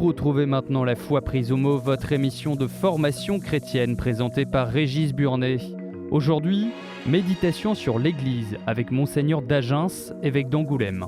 retrouvez maintenant La Foi prise au mot, votre émission de formation chrétienne présentée par Régis Burnet. Aujourd'hui, méditation sur l'Église avec Monseigneur d'Agens, évêque d'Angoulême.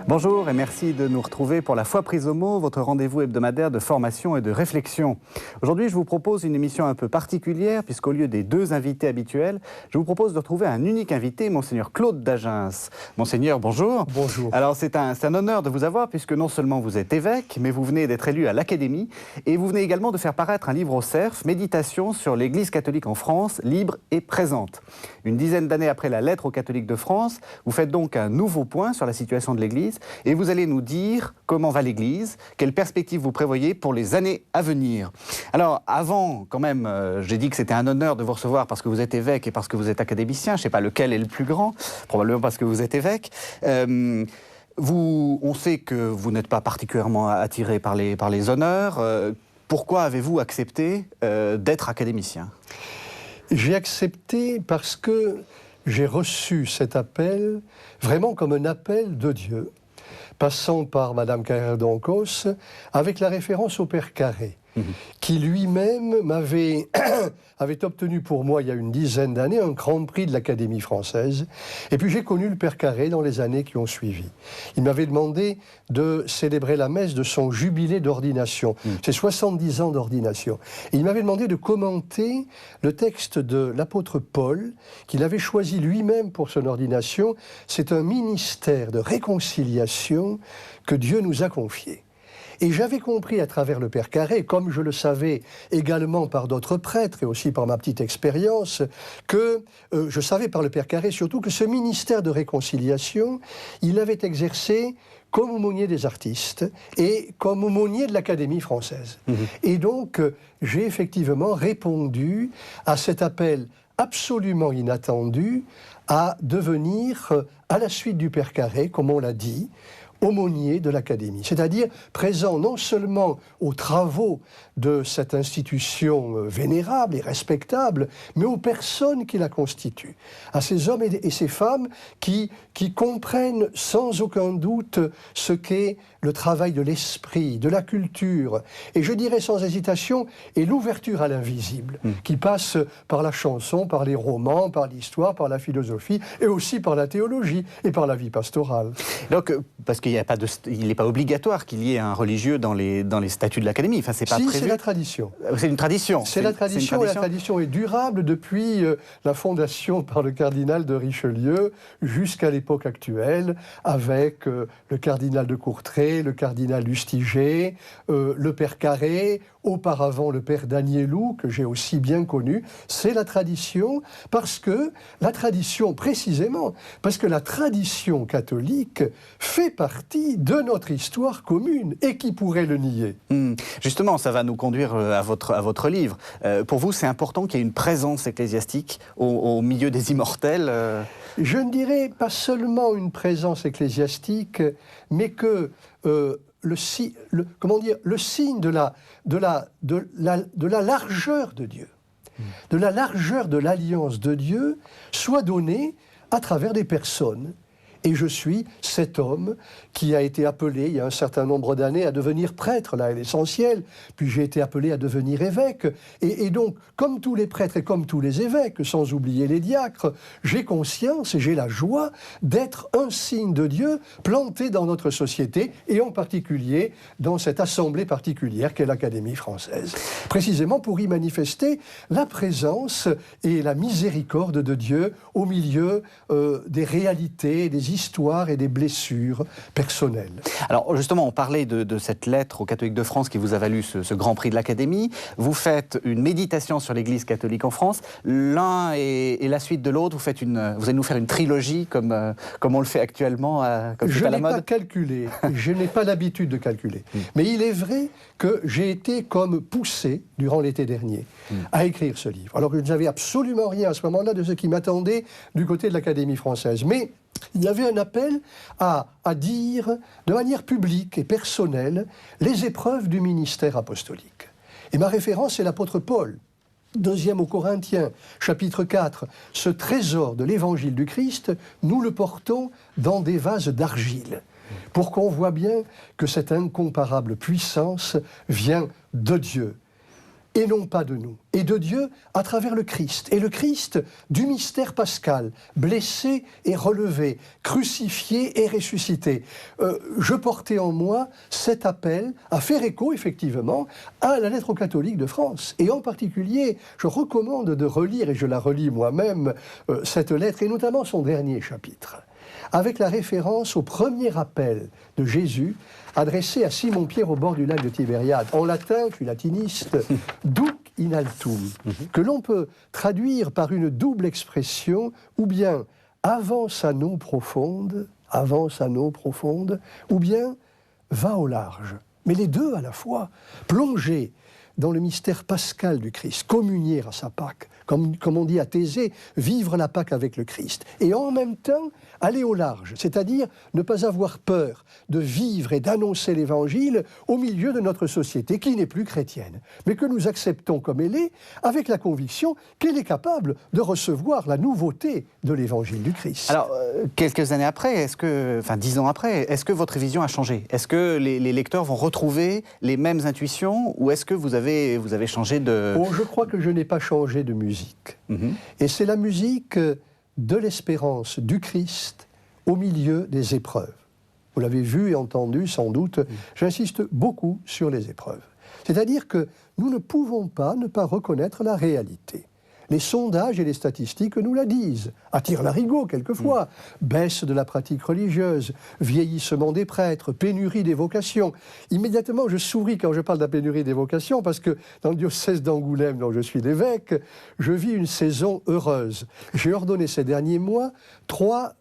Bonjour et merci de nous retrouver pour La Foi prise au mot, votre rendez-vous hebdomadaire de formation et de réflexion. Aujourd'hui, je vous propose une émission un peu particulière puisqu'au lieu des deux invités habituels, je vous propose de retrouver un unique invité, Monseigneur Claude d'Agens. Monseigneur, bonjour. Bonjour. Alors c'est un honneur de vous avoir puisque non seulement vous êtes évêque, mais vous venez d'être élu à l'Académie et vous venez également de faire paraître un livre au CERF, Méditation sur l'Église catholique en France, libre et présente. Une dizaine d'années après la lettre aux catholiques de France, vous faites donc un nouveau point sur la situation de l'Église et vous allez nous dire comment va l'Église, quelles perspectives vous prévoyez pour les années à venir. Alors avant, quand même, j'ai dit que c'était un honneur de vous recevoir parce que vous êtes évêque et parce que vous êtes académicien, je ne sais pas lequel est le plus grand, probablement parce que vous êtes évêque. On sait que vous n'êtes pas particulièrement attiré par les honneurs. Pourquoi avez-vous accepté d'être académicien ? J'ai accepté parce que j'ai reçu cet appel vraiment comme un appel de Dieu, passant par Madame Carrère d'Ancos, avec la référence au Père Carré, qui lui-même avait obtenu pour moi, il y a une dizaine d'années, un grand prix de l'Académie française. Et puis j'ai connu le Père Carré dans les années qui ont suivi. Il m'avait demandé de célébrer la messe de son jubilé d'ordination, ses 70 ans d'ordination. Et il m'avait demandé de commenter le texte de l'apôtre Paul, qu'il avait choisi lui-même pour son ordination. C'est un ministère de réconciliation que Dieu nous a confié. Et j'avais compris à travers le Père Carré, comme je le savais également par d'autres prêtres et aussi par ma petite expérience, que je savais par le Père Carré surtout que ce ministère de réconciliation, il avait exercé comme aumônier des artistes et comme aumônier de l'Académie française. Et donc, j'ai effectivement répondu à cet appel absolument inattendu à devenir, à la suite du Père Carré, comme on l'a dit, aumônier de l'Académie, c'est-à-dire présent non seulement aux travaux de cette institution vénérable et respectable, mais aux personnes qui la constituent, à ces hommes et ces femmes qui comprennent sans aucun doute ce qu'est le travail de l'esprit, de la culture, et je dirais sans hésitation, et l'ouverture à l'invisible, qui passe par la chanson, par les romans, par l'histoire, par la philosophie, et aussi par la théologie et par la vie pastorale. Donc, parce qu'il n'est pas obligatoire qu'il y ait un religieux dans les statuts de l'Académie. Enfin, c'est pas prévu. C'est la tradition. C'est une tradition. C'est la tradition, et la tradition est durable depuis la fondation par le cardinal de Richelieu jusqu'à l'époque actuelle, avec le cardinal de Courtrai, le cardinal Lustiger, le Père Carré, auparavant le Père Danielou, que j'ai aussi bien connu. C'est la tradition, précisément, parce que la tradition catholique fait partie de notre histoire commune, et qui pourrait le nier. Justement, ça va nous conduire à votre livre. Pour vous, c'est important qu'il y ait une présence ecclésiastique au milieu des immortels Je ne dirais pas seulement une présence ecclésiastique, mais que le signe de la largeur de Dieu, de la largeur de l'alliance de Dieu, soit donné à travers des personnes. Et je suis cet homme qui a été appelé, il y a un certain nombre d'années, à devenir prêtre, là est l'essentiel, puis j'ai été appelé à devenir évêque. Et donc, comme tous les prêtres et comme tous les évêques, sans oublier les diacres, j'ai conscience et j'ai la joie d'être un signe de Dieu planté dans notre société, et en particulier dans cette assemblée particulière qu'est l'Académie française. Précisément pour y manifester la présence et la miséricorde de Dieu au milieu des réalités, des histoires et des blessures personnelles. Alors justement, on parlait de cette lettre aux catholiques de France qui vous a valu ce grand prix de l'Académie. Vous faites une méditation sur l'Église catholique en France. L'un et la suite de l'autre, vous allez nous faire une trilogie comme on le fait actuellement, comme c'est à la mode. Je n'ai pas calculé, je n'ai pas l'habitude de calculer. Mais il est vrai que j'ai été comme poussé, durant l'été dernier, à écrire ce livre. Alors que je n'avais absolument rien à ce moment-là de ce qui m'attendait du côté de l'Académie française. Mais il y avait un appel à dire de manière publique et personnelle les épreuves du ministère apostolique. Et ma référence est l'apôtre Paul. Deuxième aux Corinthiens, chapitre 4, ce trésor de l'évangile du Christ, nous le portons dans des vases d'argile, pour qu'on voit bien que cette incomparable puissance vient de Dieu, et non pas de nous, et de Dieu à travers le Christ. Et le Christ du mystère pascal, blessé et relevé, crucifié et ressuscité. Je portais en moi cet appel à faire écho, effectivement, à la lettre aux catholiques de France. Et en particulier, je recommande de relire, et je la relis moi-même, cette lettre, et notamment son dernier chapitre, avec la référence au premier appel de Jésus adressé à Simon-Pierre au bord du lac de Tibériade. En latin, je suis latiniste, duc in altum, que l'on peut traduire par une double expression, ou bien avance à nos profondes, ou bien va au large. Mais les deux à la fois, plonger dans le mystère pascal du Christ, communier à sa Pâque, comme on dit à Thésée, vivre la Pâque avec le Christ. Et en même temps, aller au large, c'est-à-dire ne pas avoir peur de vivre et d'annoncer l'Évangile au milieu de notre société qui n'est plus chrétienne, mais que nous acceptons comme elle est, avec la conviction qu'elle est capable de recevoir la nouveauté de l'Évangile du Christ. Alors, quelques années après, 10 ans après, est-ce que votre vision a changé? Est-ce que les lecteurs vont retrouver les mêmes intuitions, ou est-ce que vous avez changé de... Oh, je crois que je n'ai pas changé de musique. Et c'est la musique de l'espérance du Christ au milieu des épreuves. Vous l'avez vu et entendu sans doute, j'insiste beaucoup sur les épreuves. C'est-à-dire que nous ne pouvons pas ne pas reconnaître la réalité. Les sondages et les statistiques nous la disent. À tire-larigot, quelquefois. Baisse de la pratique religieuse, vieillissement des prêtres, pénurie des vocations. Immédiatement, je souris quand je parle de la pénurie des vocations, parce que dans le diocèse d'Angoulême, dont je suis l'évêque, je vis une saison heureuse. J'ai ordonné ces derniers mois 3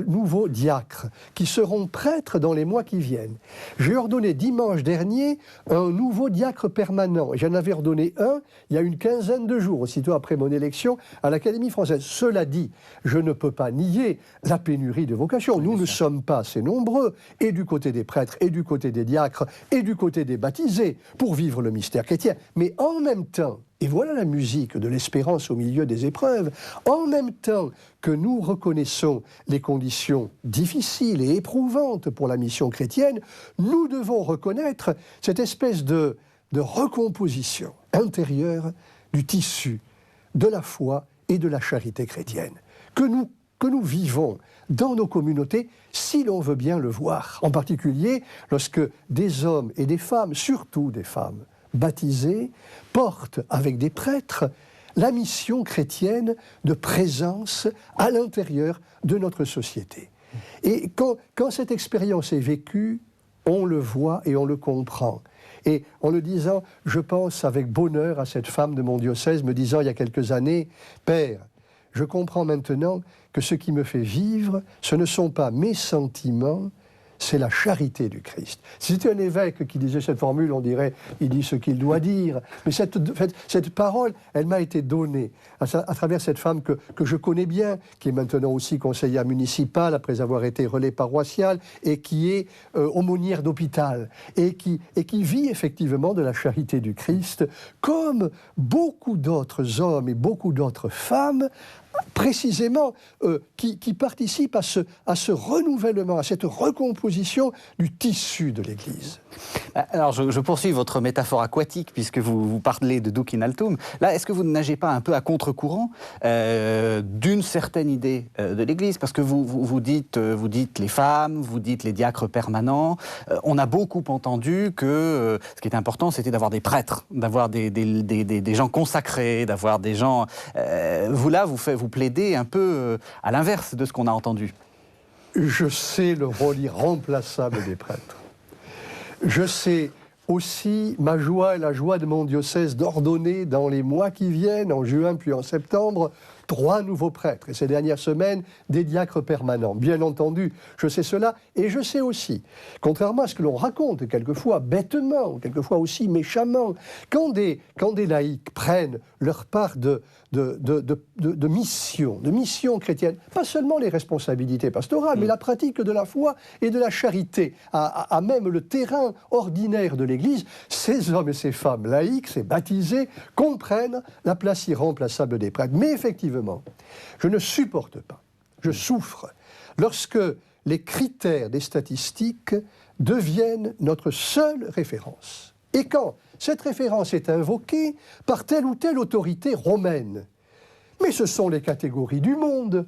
nouveaux diacres qui seront prêtres dans les mois qui viennent. J'ai ordonné dimanche dernier un nouveau diacre permanent. J'en avais ordonné un il y a une quinzaine de jours, aussitôt après mon élection à l'Académie française. Cela dit, je ne peux pas nier la pénurie de vocations. Nous ne sommes pas assez nombreux, et du côté des prêtres, et du côté des diacres, et du côté des baptisés, pour vivre le mystère chrétien. Mais en même temps, et voilà la musique de l'espérance au milieu des épreuves, en même temps que nous reconnaissons les conditions difficiles et éprouvantes pour la mission chrétienne, nous devons reconnaître cette espèce de recomposition intérieure du tissu de la foi et de la charité chrétienne, que nous vivons dans nos communautés, si l'on veut bien le voir. En particulier, lorsque des hommes et des femmes, surtout des femmes, baptisés, portent avec des prêtres la mission chrétienne de présence à l'intérieur de notre société. Et quand cette expérience est vécue, on le voit et on le comprend. Et en le disant, je pense avec bonheur à cette femme de mon diocèse me disant il y a quelques années, « Père, je comprends maintenant que ce qui me fait vivre, ce ne sont pas mes sentiments, c'est la charité du Christ. » Si c'était un évêque qui disait cette formule, on dirait il dit ce qu'il doit dire. Mais cette parole, elle m'a été donnée à travers cette femme que je connais bien, qui est maintenant aussi conseillère municipale après avoir été relais paroissial, et qui est aumônière d'hôpital, et qui vit effectivement de la charité du Christ, comme beaucoup d'autres hommes et beaucoup d'autres femmes, précisément, qui participent à ce renouvellement, à cette recomposition du tissu de l'Église. Alors, je poursuis votre métaphore aquatique, puisque vous parlez de duc in altum. Là, est-ce que vous ne nagez pas un peu à contre-courant d'une certaine idée de l'Église? Parce que vous dites les femmes, vous dites les diacres permanents. On a beaucoup entendu que ce qui est important, c'était d'avoir des prêtres, d'avoir des gens consacrés, d'avoir des gens... vous plaidez un peu à l'inverse de ce qu'on a entendu. Je sais le rôle irremplaçable des prêtres. Je sais aussi ma joie et la joie de mon diocèse d'ordonner dans les mois qui viennent, en juin puis en septembre, 3 nouveaux prêtres, et ces dernières semaines, des diacres permanents. Bien entendu, je sais cela, et je sais aussi, contrairement à ce que l'on raconte, quelquefois bêtement, quelquefois aussi méchamment, quand des laïcs prennent leur part de mission chrétienne, pas seulement les responsabilités pastorales, mais la pratique de la foi et de la charité, à même le terrain ordinaire de l'Église, ces hommes et ces femmes laïcs, ces baptisés, comprennent la place irremplaçable des prêtres. Mais effectivement, je ne supporte pas, je souffre, lorsque les critères des statistiques deviennent notre seule référence. Et quand cette référence est invoquée par telle ou telle autorité romaine. Mais ce sont les catégories du monde,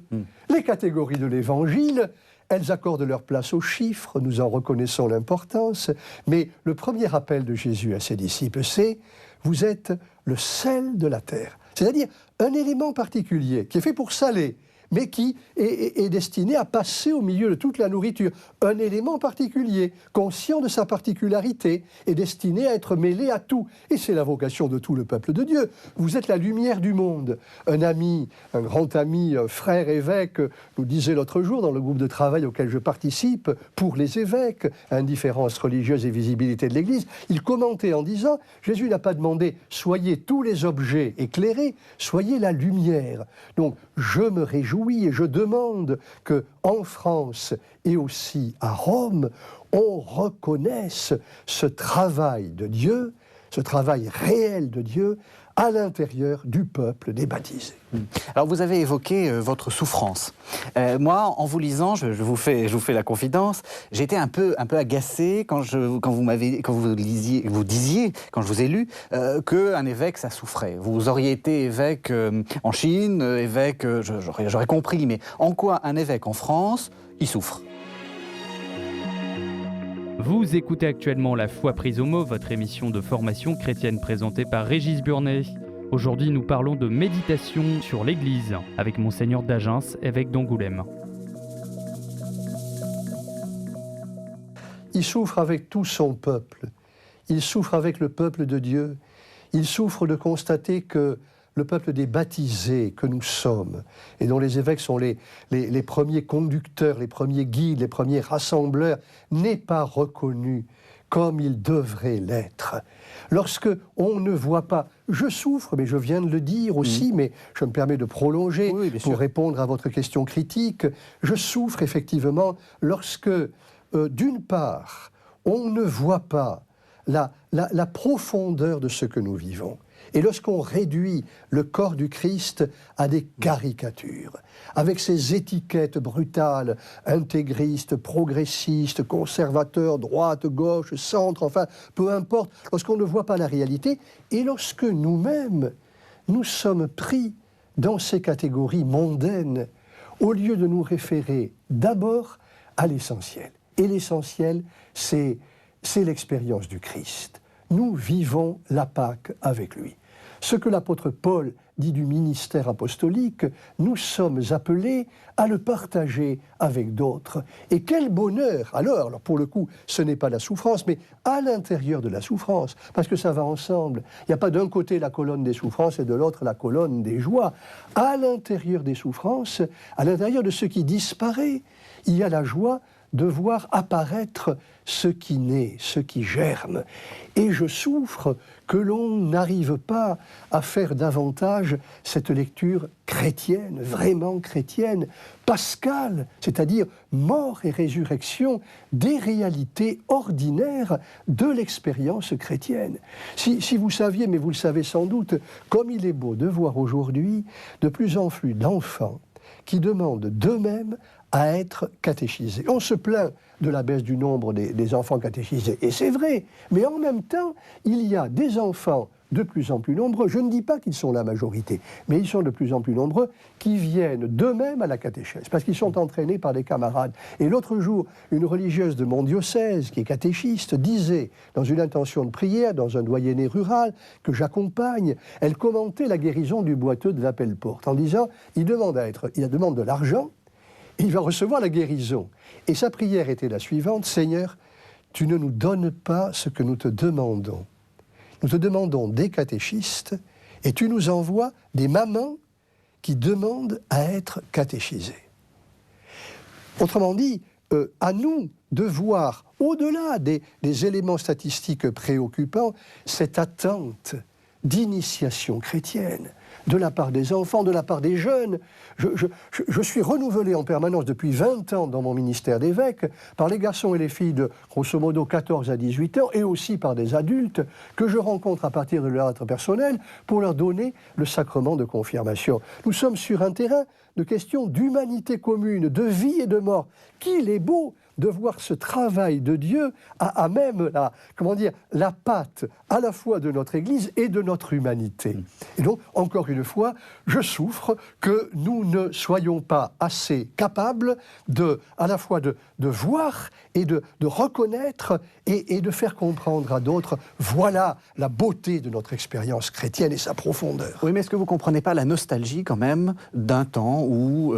les catégories de l'Évangile. Elles accordent leur place aux chiffres, nous en reconnaissons l'importance. Mais le premier appel de Jésus à ses disciples, c'est « Vous êtes le sel de la terre ». C'est-à-dire un élément particulier qui est fait pour saler, mais qui est destiné à passer au milieu de toute la nourriture. Un élément particulier, conscient de sa particularité, est destiné à être mêlé à tout. Et c'est la vocation de tout le peuple de Dieu. Vous êtes la lumière du monde. Un ami, un grand ami, un frère évêque, nous disait l'autre jour dans le groupe de travail auquel je participe, pour les évêques, indifférence religieuse et visibilité de l'Église, il commentait en disant, Jésus n'a pas demandé « Soyez tous les objets éclairés, soyez la lumière ». Donc, je me réjouis et je demande qu'en France et aussi à Rome, on reconnaisse ce travail de Dieu, ce travail réel de Dieu à l'intérieur du peuple des baptisés. Alors vous avez évoqué votre souffrance. Moi, en vous lisant, je vous fais la confidence, j'ai été un peu agacé quand vous disiez, quand je vous ai lu, qu'un évêque, ça souffrait. Vous auriez été évêque en Chine, évêque, j'aurais compris, mais en quoi un évêque en France, il souffre ? Vous écoutez actuellement La Foi prise au mot, votre émission de formation chrétienne présentée par Régis Burnet. Aujourd'hui, nous parlons de méditation sur l'Église avec Monseigneur d'Agens, évêque d'Angoulême. Il souffre avec tout son peuple. Il souffre avec le peuple de Dieu. Il souffre de constater que le peuple des baptisés que nous sommes, et dont les évêques sont les premiers conducteurs, les premiers guides, les premiers rassembleurs, n'est pas reconnu comme il devrait l'être. Lorsque on ne voit pas, je souffre, mais je viens de le dire aussi, mais je me permets de prolonger pour répondre à votre question critique, je souffre effectivement lorsque, d'une part, on ne voit pas la profondeur de ce que nous vivons. Et lorsqu'on réduit le corps du Christ à des caricatures, avec ces étiquettes brutales, intégristes, progressistes, conservateurs, droite, gauche, centre, enfin, peu importe, lorsqu'on ne voit pas la réalité, et lorsque nous-mêmes, nous sommes pris dans ces catégories mondaines, au lieu de nous référer d'abord à l'essentiel. Et l'essentiel, c'est l'expérience du Christ. Nous vivons la Pâque avec lui. Ce que l'apôtre Paul dit du ministère apostolique, nous sommes appelés à le partager avec d'autres. Et quel bonheur! Alors pour le coup, ce n'est pas la souffrance, mais à l'intérieur de la souffrance, parce que ça va ensemble. Il n'y a pas d'un côté la colonne des souffrances et de l'autre la colonne des joies. À l'intérieur des souffrances, à l'intérieur de ce qui disparaît, il y a la joie de voir apparaître ce qui naît, ce qui germe. Et je souffre que l'on n'arrive pas à faire davantage cette lecture chrétienne, vraiment chrétienne, pascale, c'est-à-dire mort et résurrection des réalités ordinaires de l'expérience chrétienne. Si vous saviez, mais vous le savez sans doute, comme il est beau de voir aujourd'hui de plus en plus d'enfants qui demandent d'eux-mêmes à être catéchisés. On se plaint de la baisse du nombre des enfants catéchisés, et c'est vrai, mais en même temps, il y a des enfants de plus en plus nombreux, je ne dis pas qu'ils sont la majorité, mais ils sont de plus en plus nombreux, qui viennent d'eux-mêmes à la catéchèse, parce qu'ils sont entraînés par des camarades. Et l'autre jour, une religieuse de mon diocèse, qui est catéchiste, disait, dans une intention de prière, dans un doyenné rural, que j'accompagne, elle commentait la guérison du boiteux de l'Appelle-Porte, en disant, il demande de l'argent, il va recevoir la guérison. Et sa prière était la suivante, « Seigneur, tu ne nous donnes pas ce que nous te demandons. Nous te demandons des catéchistes et tu nous envoies des mamans qui demandent à être catéchisés. Autrement dit, à nous de voir, au-delà des éléments statistiques préoccupants, cette attente d'initiation chrétienne de la part des enfants, de la part des jeunes. Je suis renouvelé en permanence depuis 20 ans dans mon ministère d'évêque par les garçons et les filles de, grosso modo, 14 à 18 ans, et aussi par des adultes que je rencontre à partir de leur être personnel pour leur donner le sacrement de confirmation. Nous sommes sur un terrain de questions d'humanité commune, de vie et de mort. Qu'il est beau de voir ce travail de Dieu à même la patte à la fois de notre Église et de notre humanité. Et donc, encore une fois, je souffre que nous ne soyons pas assez capables à la fois de voir et de reconnaître et de faire comprendre à d'autres, voilà la beauté de notre expérience chrétienne et sa profondeur. Oui, mais est-ce que vous ne comprenez pas la nostalgie quand même d'un temps où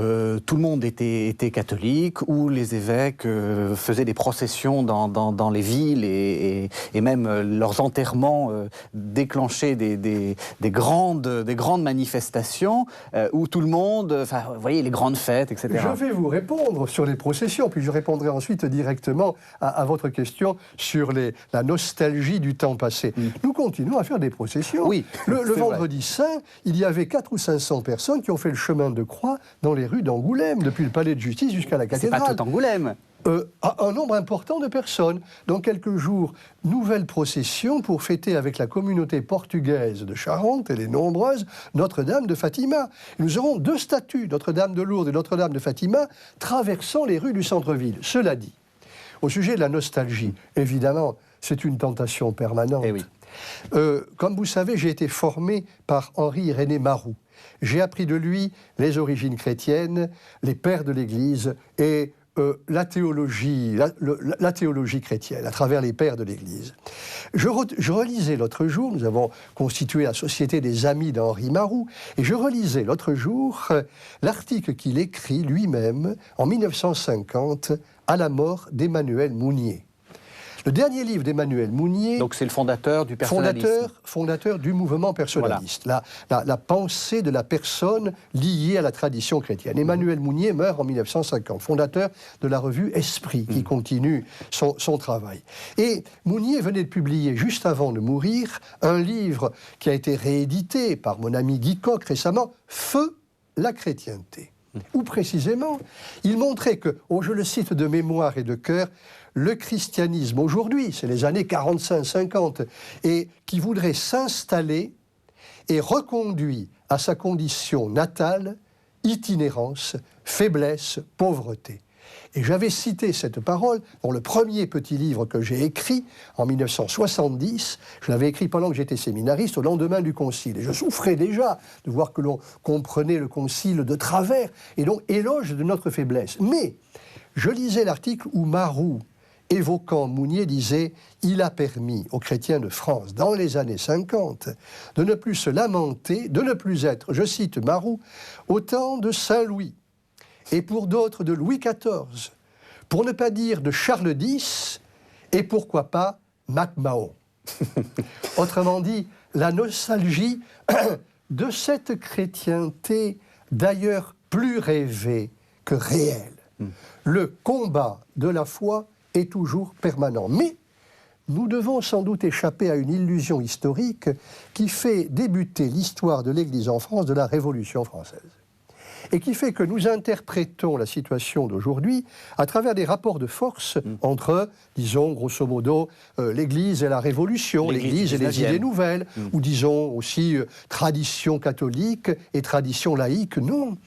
tout le monde était catholique, où les évêques faisaient des processions dans les villes et même leurs enterrements déclenchaient des grandes manifestations où tout le monde, vous voyez, les grandes fêtes, etc. Je vais vous répondre sur les processions, puis je répondrai ensuite directement à votre question sur la nostalgie du temps passé. Nous continuons à faire des processions. Oui, le vendredi saint, il y avait 400 ou 500 personnes qui ont fait le chemin de croix dans les rues d'Angoulême, depuis le palais de justice jusqu'à la cathédrale. C'est pas tout Angoulême. Un nombre important de personnes. Dans quelques jours, nouvelle procession pour fêter avec la communauté portugaise de Charente, elle est nombreuse, Notre-Dame de Fatima. Nous aurons 2 statues, Notre-Dame de Lourdes et Notre-Dame de Fatima, traversant les rues du centre-ville. Cela dit, au sujet de la nostalgie, évidemment, c'est une tentation permanente. Eh oui. Comme vous savez, j'ai été formé par Henri-Irénée Marou. J'ai appris de lui les origines chrétiennes, les pères de l'Église et la théologie chrétienne, à travers les pères de l'Église. Je relisais l'autre jour, nous avons constitué la Société des Amis d'Henri Marou, et je relisais l'autre jour l'article qu'il écrit lui-même en 1950 à la mort d'Emmanuel Mounier. Le dernier livre d'Emmanuel Mounier... Donc c'est le fondateur du personnalisme. Fondateur du mouvement personnaliste. Voilà. La pensée de la personne liée à la tradition chrétienne. Emmanuel Mounier meurt en 1950, fondateur de la revue Esprit, qui continue son travail. Et Mounier venait de publier, juste avant de mourir, un livre qui a été réédité par mon ami Guy Coq récemment, « Feu la chrétienté ». Où précisément, il montrait que, je le cite de mémoire et de cœur, le christianisme aujourd'hui, c'est les années 45-50, et qui voudrait s'installer est reconduit à sa condition natale, itinérance, faiblesse, pauvreté. Et j'avais cité cette parole dans le premier petit livre que j'ai écrit en 1970. Je l'avais écrit pendant que j'étais séminariste, au lendemain du concile. Et je souffrais déjà de voir que l'on comprenait le concile de travers, et donc éloge de notre faiblesse. Mais je lisais l'article où Marou, évoquant Mounier, disait « Il a permis aux chrétiens de France, dans les années 50, de ne plus se lamenter, de ne plus être, je cite Marou, au temps de Saint-Louis, et pour d'autres de Louis XIV, pour ne pas dire de Charles X, et pourquoi pas MacMahon. » Autrement dit, la nostalgie de cette chrétienté, d'ailleurs plus rêvée que réelle. Le combat de la foi est toujours permanent. Mais nous devons sans doute échapper à une illusion historique qui fait débuter l'histoire de l'Église en France de la Révolution française. Et qui fait que nous interprétons la situation d'aujourd'hui à travers des rapports de force entre, disons, grosso modo, l'Église et la Révolution, l'Église et les idées nouvelles, ou disons aussi tradition catholique et tradition laïque. Non,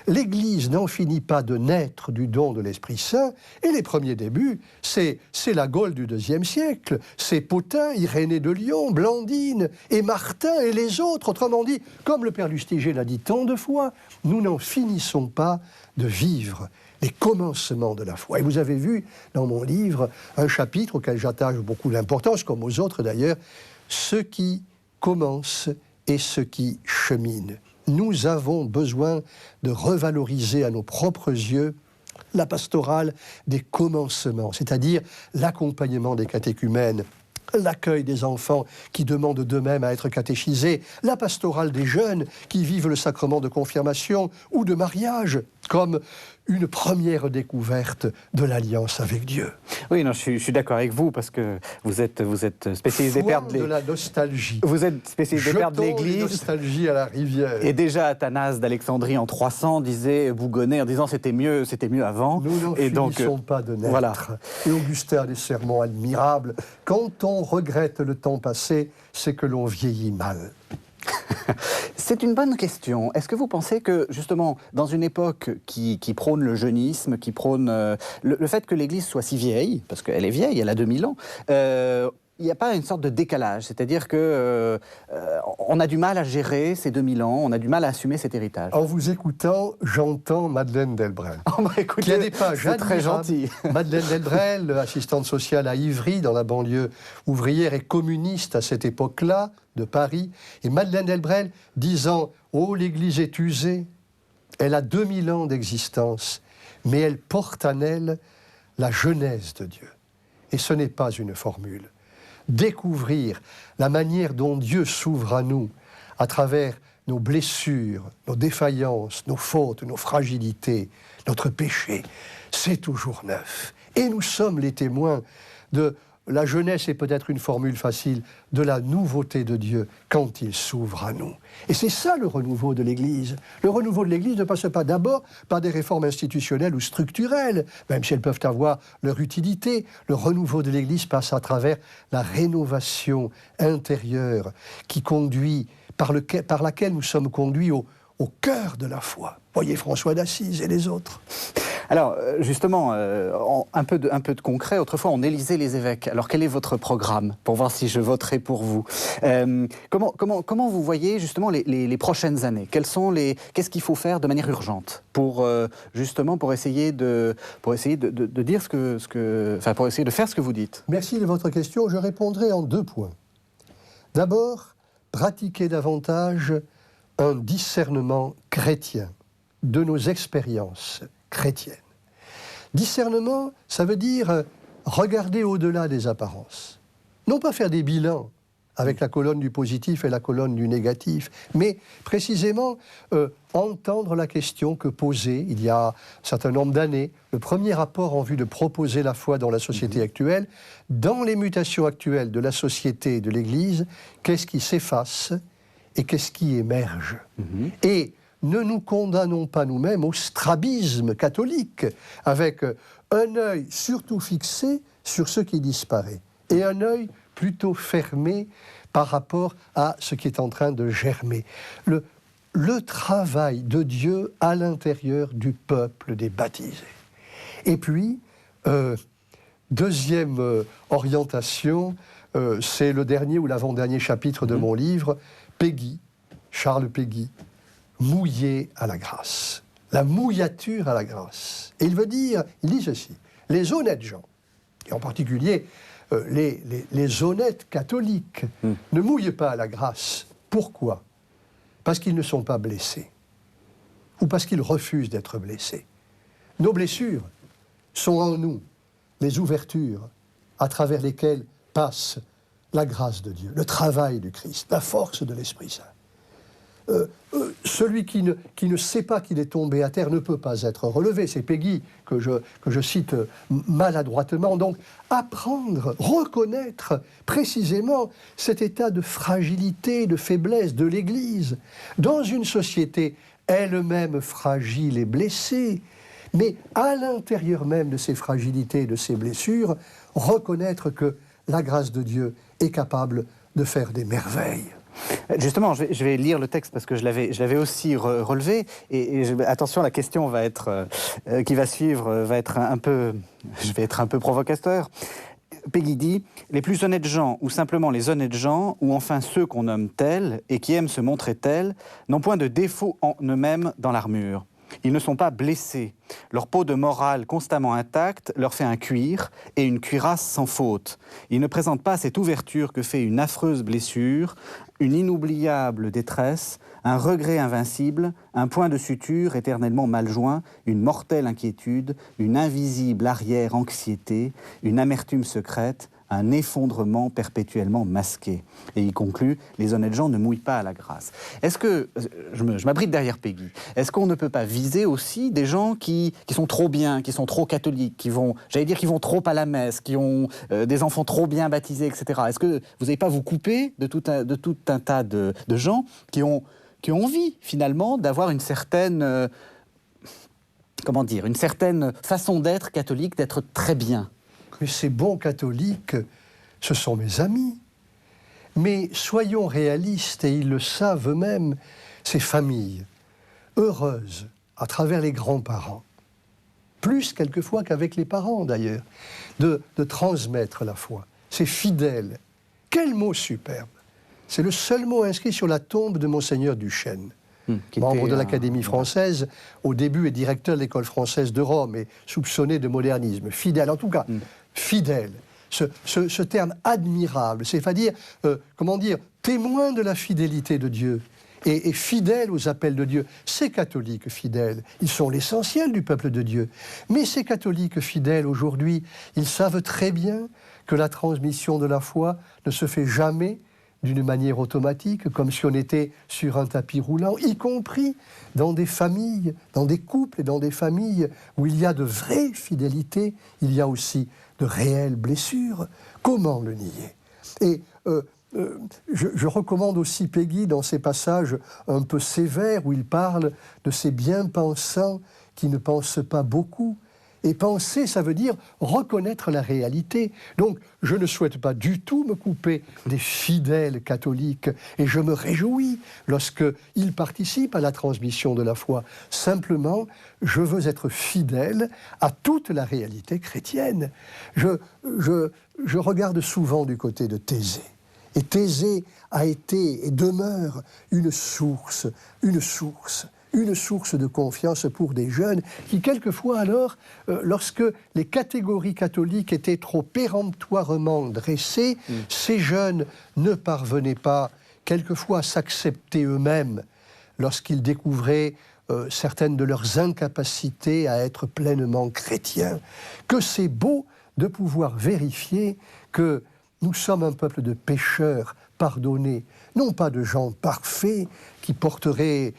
l'Église n'en finit pas de naître du don de l'Esprit Saint, et les premiers débuts, c'est la Gaule du IIe siècle, c'est Pothin, Irénée de Lyon, Blandine et Martin et les autres. Autrement dit, comme le Père Lustiger l'a dit tant de fois, nous n'en finissons pas de vivre les commencements de la foi. Et vous avez vu dans mon livre un chapitre auquel j'attache beaucoup d'importance, comme aux autres d'ailleurs, ce qui commence et ce qui chemine. Nous avons besoin de revaloriser à nos propres yeux la pastorale des commencements, c'est-à-dire l'accompagnement des catéchumènes l'accueil des enfants qui demandent d'eux-mêmes à être catéchisés, la pastorale des jeunes qui vivent le sacrement de confirmation ou de mariage, comme une première découverte de l'alliance avec Dieu. Oui, non, je suis d'accord avec vous, parce que vous êtes spécialiste des pères de la nostalgie. Vous êtes spécialiste des pères de l'Église. Nostalgie à la rivière. Et déjà, Athanase d'Alexandrie en 300 disait, bougonnait en disant c'était mieux avant. Nous n'en finissons pas de naître. Voilà. Et Augustin a des sermons admirables. Quand on regrette le temps passé, c'est que l'on vieillit mal. C'est une bonne question. Est-ce que vous pensez que, justement, dans une époque qui prône le jeunisme, qui prône le fait que l'Église soit si vieille, parce qu'elle est vieille, elle a 2000 ans, il n'y a pas une sorte de décalage, c'est-à-dire que on a du mal à gérer ces 2000 ans, on a du mal à assumer cet héritage. En vous écoutant, j'entends Madeleine Delbrel, écoutez, qui a des pages c'est très gentil. Madeleine Delbrel, assistante sociale à Ivry, dans la banlieue ouvrière et communiste à cette époque-là, de Paris. Et Madeleine Delbrel disant « Oh, l'Église est usée, elle a 2000 ans d'existence, mais elle porte en elle la jeunesse de Dieu. » Et ce n'est pas une formule. Découvrir la manière dont Dieu s'ouvre à nous à travers nos blessures, nos défaillances, nos fautes, nos fragilités, notre péché, c'est toujours neuf. Et nous sommes les témoins de la jeunesse, est peut-être une formule facile, de la nouveauté de Dieu quand il s'ouvre à nous. Et c'est ça le renouveau de l'Église. Le renouveau de l'Église ne passe pas d'abord par des réformes institutionnelles ou structurelles, même si elles peuvent avoir leur utilité. Le renouveau de l'Église passe à travers la rénovation intérieure qui conduit, par laquelle nous sommes conduits au cœur de la foi. Voyez François d'Assise et les autres. Alors, justement, un peu de concret. Autrefois, on élisait les évêques. Alors, quel est votre programme pour voir si je voterai pour vous? Comment vous voyez, justement, les prochaines années? Qu'est-ce qu'il faut faire de manière urgente pour essayer de dire pour essayer de faire ce que vous dites? Merci de votre question. Je répondrai en 2 points. D'abord, pratiquer davantage un discernement chrétien de nos expériences chrétiennes. Discernement, ça veut dire regarder au-delà des apparences. Non pas faire des bilans avec la colonne du positif et la colonne du négatif, mais précisément entendre la question que posait, il y a un certain nombre d'années, le premier rapport en vue de proposer la foi dans la société actuelle, dans les mutations actuelles de la société et de l'Église, qu'est-ce qui s'efface et qu'est-ce qui émerge. Et ne nous condamnons pas nous-mêmes au strabisme catholique, avec un œil surtout fixé sur ce qui disparaît, et un œil plutôt fermé par rapport à ce qui est en train de germer. Le travail de Dieu à l'intérieur du peuple des baptisés. Et puis, deuxième orientation, c'est le dernier ou l'avant-dernier chapitre de mon livre, Péguy, Charles Péguy, mouillé à la grâce. La mouillature à la grâce. Et il dit ceci, les honnêtes gens, et en particulier les honnêtes catholiques, ne mouillent pas à la grâce. Pourquoi? Parce qu'ils ne sont pas blessés, ou parce qu'ils refusent d'être blessés. Nos blessures sont en nous les ouvertures à travers lesquelles passe la grâce de Dieu, le travail du Christ, la force de l'Esprit Saint. Celui qui ne sait pas qu'il est tombé à terre ne peut pas être relevé. C'est Péguy que je cite maladroitement. Donc, apprendre, reconnaître précisément cet état de fragilité, de faiblesse de l'Église, dans une société elle-même fragile et blessée, mais à l'intérieur même de ces fragilités et de ces blessures, reconnaître que la grâce de Dieu est capable de faire des merveilles. Justement, je vais lire le texte parce que je l'avais aussi relevé. Attention, la question qui va suivre va être je vais être un peu provocateur. Péguy dit « Les plus honnêtes gens, ou simplement les honnêtes gens, ou enfin ceux qu'on nomme tels et qui aiment se montrer tels, n'ont point de défaut en eux-mêmes dans l'armure. Ils ne sont pas blessés. Leur peau de morale constamment intacte leur fait un cuir et une cuirasse sans faute. Ils ne présentent pas cette ouverture que fait une affreuse blessure, une inoubliable détresse, un regret invincible, un point de suture éternellement mal joint, une mortelle inquiétude, une invisible arrière-anxiété, une amertume secrète, un effondrement perpétuellement masqué. Et il conclut, les honnêtes gens ne mouillent pas à la grâce. Est-ce que, je m'abrite derrière Peggy, est-ce qu'on ne peut pas viser aussi des gens qui sont trop bien, qui sont trop catholiques, qui vont trop à la messe, qui ont des enfants trop bien baptisés, etc. Est-ce que vous n'allez pas vous couper de tout un tas de gens qui ont envie, finalement, d'avoir une certaine... une certaine façon d'être catholique, d'être très bien? Mais ces bons catholiques, ce sont mes amis. Mais soyons réalistes, et ils le savent eux-mêmes, ces familles heureuses à travers les grands-parents, plus quelquefois qu'avec les parents d'ailleurs, de transmettre la foi. C'est fidèle. Quel mot superbe! C'est le seul mot inscrit sur la tombe de Monseigneur Duchesne. Membre de l'Académie française, au début est directeur de l'École française de Rome et soupçonné de modernisme. Fidèle, en tout cas, fidèle. Ce terme admirable, c'est-à-dire, témoin de la fidélité de Dieu et fidèle aux appels de Dieu. Ces catholiques fidèles, ils sont l'essentiel du peuple de Dieu. Mais ces catholiques fidèles, aujourd'hui, ils savent très bien que la transmission de la foi ne se fait jamais d'une manière automatique, comme si on était sur un tapis roulant, y compris dans des familles, dans des couples et dans des familles où il y a de vraies fidélités, il y a aussi de réelles blessures. Comment le nier? Et je recommande aussi Peggy dans ces passages un peu sévères où il parle de ces bien-pensants qui ne pensent pas beaucoup. Et penser, ça veut dire reconnaître la réalité. Donc, je ne souhaite pas du tout me couper des fidèles catholiques. Et je me réjouis lorsqu'ils participent à la transmission de la foi. Simplement, je veux être fidèle à toute la réalité chrétienne. Je regarde souvent du côté de Thésée. Et Thésée a été et demeure une source de confiance pour des jeunes qui, quelquefois alors, lorsque les catégories catholiques étaient trop péremptoirement dressées, ces jeunes ne parvenaient pas, quelquefois, à s'accepter eux-mêmes lorsqu'ils découvraient certaines de leurs incapacités à être pleinement chrétiens. Que c'est beau de pouvoir vérifier que nous sommes un peuple de pécheurs pardonnés, non pas de gens parfaits qui porteraient,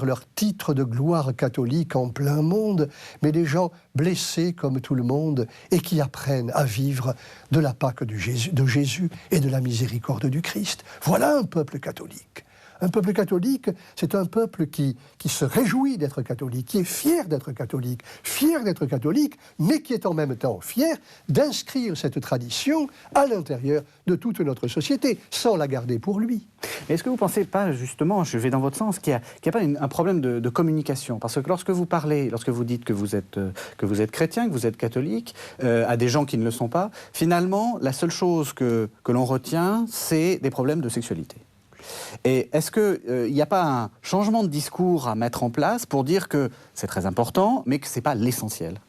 leur titre de gloire catholique en plein monde, mais des gens blessés comme tout le monde et qui apprennent à vivre de la Pâque de Jésus et de la miséricorde du Christ. Voilà un peuple catholique. Un peuple catholique, c'est un peuple qui se réjouit d'être catholique, qui est fier d'être catholique, mais qui est en même temps fier d'inscrire cette tradition à l'intérieur de toute notre société, sans la garder pour lui. Mais est-ce que vous ne pensez pas, justement, je vais dans votre sens, qu'il n'y a pas un problème de communication? Parce que lorsque vous parlez, lorsque vous dites que vous êtes chrétien, que vous êtes catholique, à des gens qui ne le sont pas, finalement, la seule chose que l'on retient, c'est des problèmes de sexualité. Et est-ce qu'il n'y a pas un changement de discours à mettre en place pour dire que c'est très important, mais que ce n'est pas l'essentiel?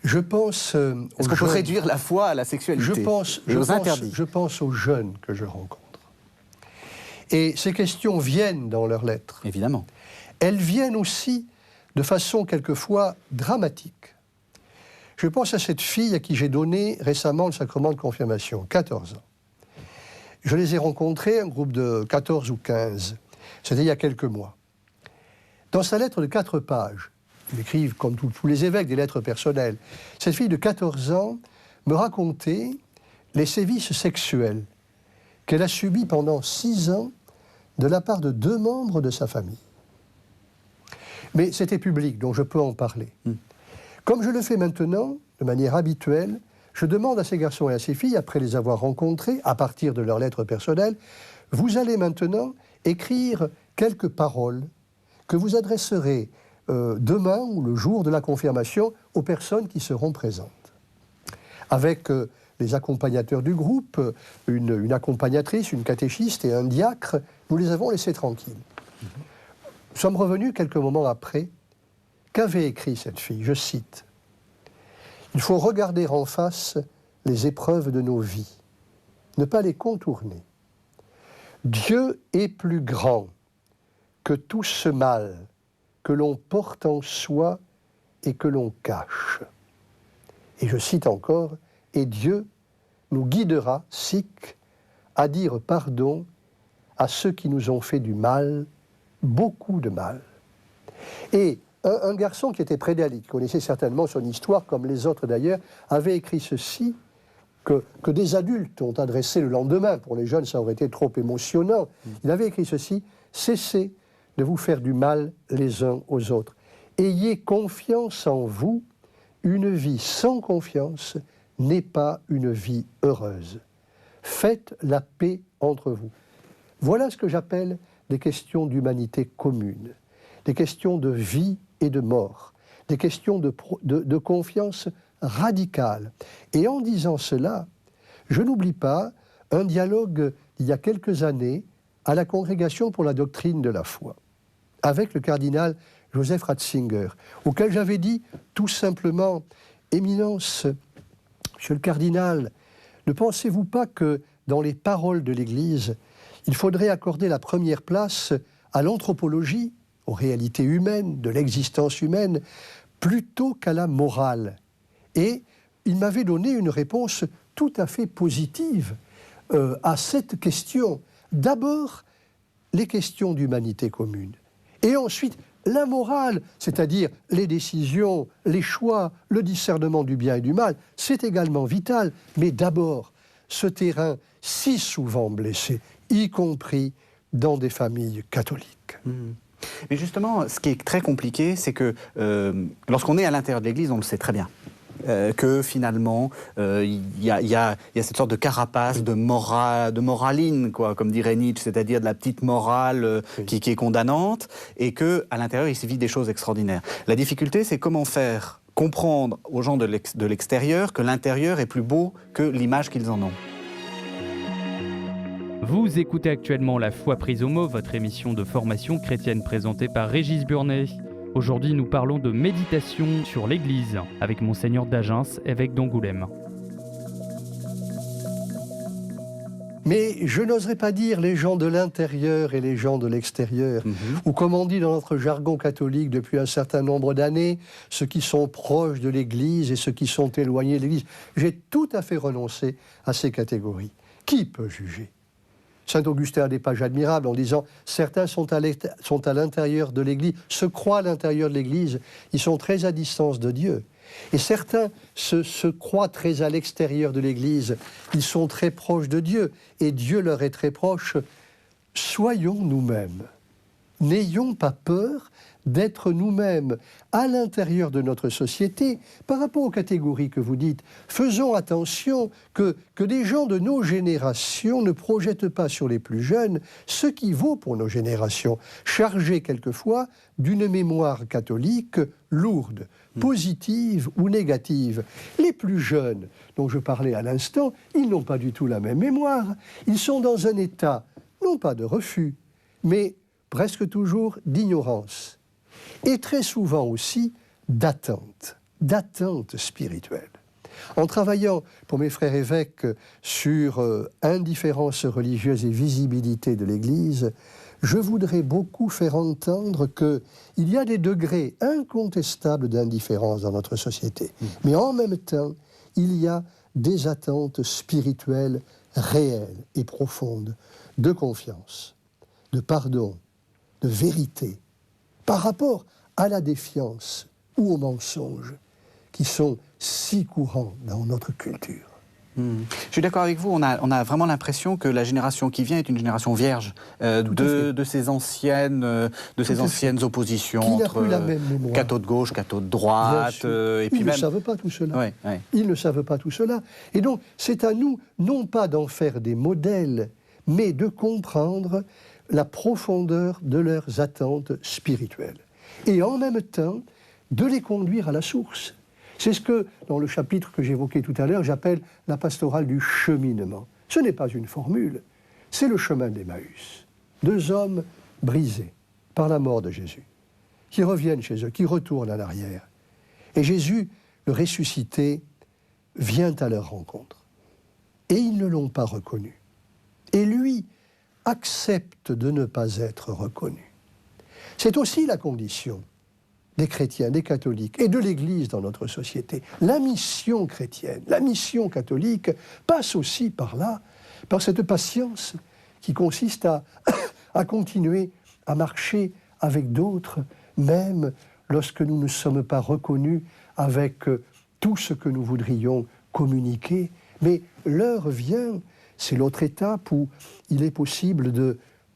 Je pense Est-ce qu'on peut réduire la foi à la sexualité? Je pense aux jeunes que je rencontre. Et ces questions viennent dans leurs lettres. Évidemment. Elles viennent aussi de façon quelquefois dramatique. Je pense à cette fille à qui j'ai donné récemment le sacrement de confirmation, 14 ans. Je les ai rencontrés, un groupe de 14 ou 15. C'était il y a quelques mois. Dans sa lettre de 4 pages, ils écrivent, comme tous les évêques, des lettres personnelles. Cette fille de 14 ans me racontait les sévices sexuels qu'elle a subis pendant 6 ans de la part de 2 membres de sa famille. Mais c'était public, donc je peux en parler. Comme je le fais maintenant, de manière habituelle, je demande à ces garçons et à ces filles, après les avoir rencontrés, à partir de leurs lettres personnelles, vous allez maintenant écrire quelques paroles que vous adresserez demain ou le jour de la confirmation aux personnes qui seront présentes. Avec les accompagnateurs du groupe, une accompagnatrice, une catéchiste et un diacre, nous les avons laissés tranquilles. Nous sommes revenus quelques moments après. Qu'avait écrit cette fille? Je cite. Il faut regarder en face les épreuves de nos vies, ne pas les contourner. Dieu est plus grand que tout ce mal que l'on porte en soi et que l'on cache. Et je cite encore, et Dieu nous guidera, sic, à dire pardon à ceux qui nous ont fait du mal, beaucoup de mal. Et un garçon qui était près d'elle, qui connaissait certainement son histoire, comme les autres d'ailleurs, avait écrit ceci, que des adultes ont adressé le lendemain. Pour les jeunes, ça aurait été trop émotionnant. Il avait écrit ceci, « Cessez de vous faire du mal les uns aux autres. Ayez confiance en vous. Une vie sans confiance n'est pas une vie heureuse. Faites la paix entre vous. » Voilà ce que j'appelle des questions d'humanité commune, des questions de vie et de mort, des questions de confiance radicale. Et en disant cela, je n'oublie pas un dialogue il y a quelques années à la Congrégation pour la doctrine de la foi, avec le cardinal Joseph Ratzinger, auquel j'avais dit tout simplement, « Éminence, monsieur le cardinal, ne pensez-vous pas que dans les paroles de l'Église, il faudrait accorder la première place à l'anthropologie, aux réalités humaines, de l'existence humaine, plutôt qu'à la morale ?» Et il m'avait donné une réponse tout à fait positive à cette question. D'abord, les questions d'humanité commune. Et ensuite, la morale, c'est-à-dire les décisions, les choix, le discernement du bien et du mal, c'est également vital. Mais d'abord, ce terrain si souvent blessé, y compris dans des familles catholiques. Mais justement, ce qui est très compliqué, c'est que lorsqu'on est à l'intérieur de l'Église, on le sait très bien. Que finalement, il y a cette sorte de carapace, de moraline, quoi, comme dirait Nietzsche, c'est-à-dire de la petite morale qui est condamnante, et qu'à l'intérieur, il se vit des choses extraordinaires. La difficulté, c'est comment faire comprendre aux gens de l'extérieur que l'intérieur est plus beau que l'image qu'ils en ont. Vous écoutez actuellement La Foi prise au mot, votre émission de formation chrétienne présentée par Régis Burnet. Aujourd'hui, nous parlons de méditation sur l'Église avec Monseigneur d'Agens, évêque d'Angoulême. Mais je n'oserais pas dire les gens de l'intérieur et les gens de l'extérieur, ou comme on dit dans notre jargon catholique depuis un certain nombre d'années, ceux qui sont proches de l'Église et ceux qui sont éloignés de l'Église. J'ai tout à fait renoncé à ces catégories. Qui peut juger ? Saint Augustin a des pages admirables en disant « Certains sont à l'intérieur de l'Église, se croient à l'intérieur de l'Église, ils sont très à distance de Dieu. Et certains se croient très à l'extérieur de l'Église, ils sont très proches de Dieu, et Dieu leur est très proche. Soyons nous-mêmes, n'ayons pas peur d'être nous-mêmes à l'intérieur de notre société par rapport aux catégories que vous dites. Faisons attention que des gens de nos générations ne projettent pas sur les plus jeunes ce qui vaut pour nos générations, chargées quelquefois d'une mémoire catholique lourde, positive ou négative. Les plus jeunes, dont je parlais à l'instant, ils n'ont pas du tout la même mémoire. Ils sont dans un état, non pas de refus, mais presque toujours d'ignorance. Et très souvent aussi d'attente spirituelle. En travaillant pour mes frères évêques sur indifférence religieuse et visibilité de l'Église, je voudrais beaucoup faire entendre qu'il y a des degrés incontestables d'indifférence dans notre société. Mais en même temps, il y a des attentes spirituelles réelles et profondes, de confiance, de pardon, de vérité, par rapport à la défiance ou au mensonge, qui sont si courants dans notre culture. Je suis d'accord avec vous, on a vraiment l'impression que la génération qui vient est une génération vierge de ces anciennes oppositions entre cathos de gauche, cathos de droite. Et puis ils ne savent pas tout cela. Ils ne savent pas tout cela. Et donc, c'est à nous, non pas d'en faire des modèles, mais de comprendre la profondeur de leurs attentes spirituelles. Et en même temps, de les conduire à la source. C'est ce que, dans le chapitre que j'évoquais tout à l'heure, j'appelle la pastorale du cheminement. Ce n'est pas une formule, c'est le chemin d'Emmaüs. 2 hommes brisés par la mort de Jésus, qui reviennent chez eux, qui retournent en arrière. Et Jésus, le ressuscité, vient à leur rencontre. Et ils ne l'ont pas reconnu. Et lui accepte de ne pas être reconnu. C'est aussi la condition des chrétiens, des catholiques et de l'Église dans notre société. La mission chrétienne, la mission catholique passe aussi par là, par cette patience qui consiste à continuer à marcher avec d'autres, même lorsque nous ne sommes pas reconnus avec tout ce que nous voudrions communiquer. Mais l'heure vient, c'est l'autre étape où il est possible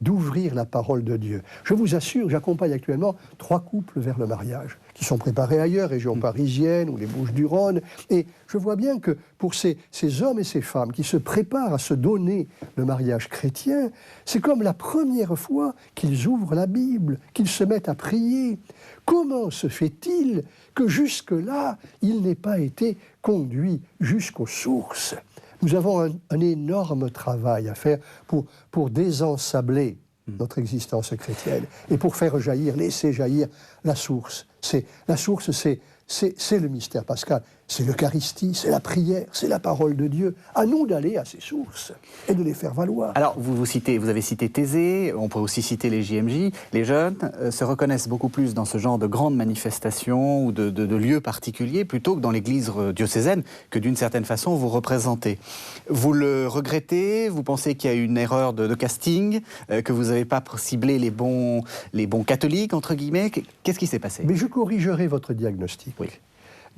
d'ouvrir la parole de Dieu. Je vous assure, j'accompagne actuellement 3 couples vers le mariage, qui sont préparés ailleurs, région parisienne ou les Bouches-du-Rhône. Et je vois bien que pour ces hommes et ces femmes qui se préparent à se donner le mariage chrétien, c'est comme la première fois qu'ils ouvrent la Bible, qu'ils se mettent à prier. Comment se fait-il que jusque-là, il n'ait pas été conduit jusqu'aux sources ? Nous avons un énorme travail à faire pour désensabler notre existence chrétienne et pour faire jaillir, laisser jaillir la source. La source, c'est le mystère pascal, c'est l'Eucharistie, c'est la prière, c'est la parole de Dieu. À nous d'aller à ces sources et de les faire valoir. Alors, vous avez cité Thésée, on peut aussi citer les JMJ. Les jeunes se reconnaissent beaucoup plus dans ce genre de grandes manifestations ou de lieux particuliers plutôt que dans l'église diocésaine que d'une certaine façon vous représentez. Vous le regrettez? Vous pensez qu'il y a eu une erreur de casting, que vous n'avez pas ciblé les bons catholiques, entre guillemets? Qu'est-ce qui s'est passé? Mais je corrigerai votre diagnostic. Oui.